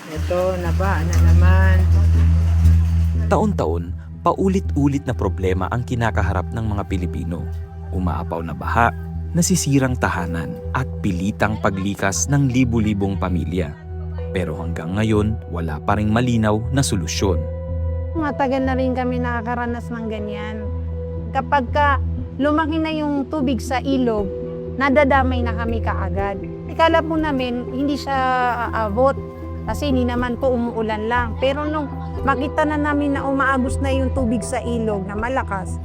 Ito, naba na naman. Taon-taon, paulit-ulit na problema ang kinakaharap ng mga Pilipino. Umaapaw na baha, nasisirang tahanan at pilitang paglikas ng libu-libong pamilya. Pero hanggang ngayon, wala pa ring malinaw na solusyon. Matagal na rin kami nakakaranas ng ganyan. Kapag lumaki na yung tubig sa ilog, nadadamay na kami kaagad. Ikala po namin hindi siya aabot kasi hindi naman po umuulan lang. Pero nung makita na namin na umaagos na yung tubig sa ilog na malakas,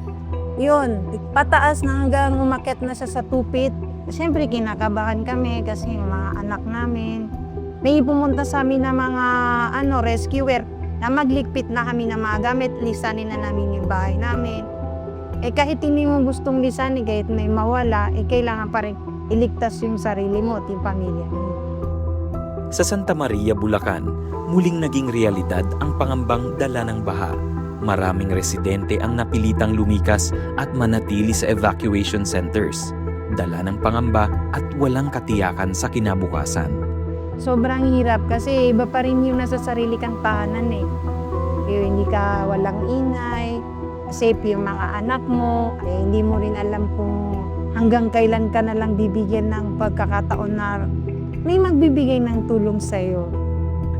yun, pataas na hanggang umakyat na siya sa tupit. Siyempre kinakabahan kami kasi yung mga anak namin. May pumunta sa amin na mga rescuer na magligpit na kami ng mga gamit, lisanin na namin yung bahay namin. Kahit hindi mo gustong lisanin, kahit may mawala, kailangan pa rin iligtas yung sarili mo at yung pamilya mo. Sa Santa Maria, Bulacan, muling naging realidad ang pangambang dala ng baha. Maraming residente ang napilitang lumikas at manatili sa evacuation centers. Dala ng pangamba at walang katiyakan sa kinabukasan. Sobrang hirap kasi iba pa rin yung nasa sarili kang tahanan Yung hindi ka walang ingay, safe yung mga anak mo, hindi mo rin alam kung hanggang kailan ka na lang bibigyan ng pagkakataon na may magbibigay ng tulong sa'yo.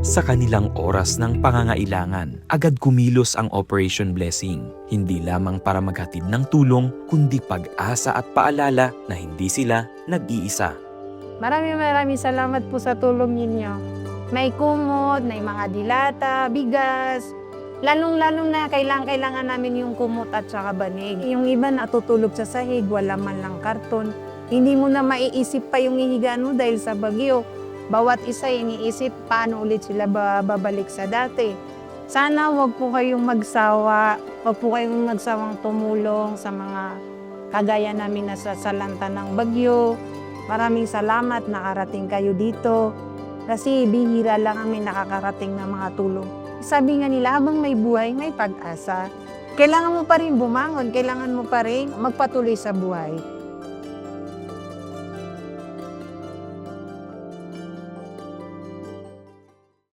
Sa kanilang oras ng pangangailangan, agad kumilos ang Operation Blessing. Hindi lamang para maghatid ng tulong, kundi pag-asa at paalala na hindi sila nag-iisa. Maraming salamat po sa tulong ninyo. May kumot, may mga dilata, bigas. Lalong-lalong na kailangan namin yung kumot at saka banig. Yung iba natutulog sa sahig, wala man lang karton. Hindi mo na maiisip pa yung ihigaan mo dahil sa bagyo. Bawat isa iniisip paano ulit sila babalik sa dati. Sana wag po kayong magsawa, wag po kayong magsawang tumulong sa mga kagaya namin na sasalanta ng bagyo. Maraming salamat nakarating kayo dito kasi bihira lang kami nakakarating ng mga tulong. Sabi nga nila, habang may buhay, may pag-asa. Kailangan mo pa rin bumangon, kailangan mo pa rin magpatuloy sa buhay.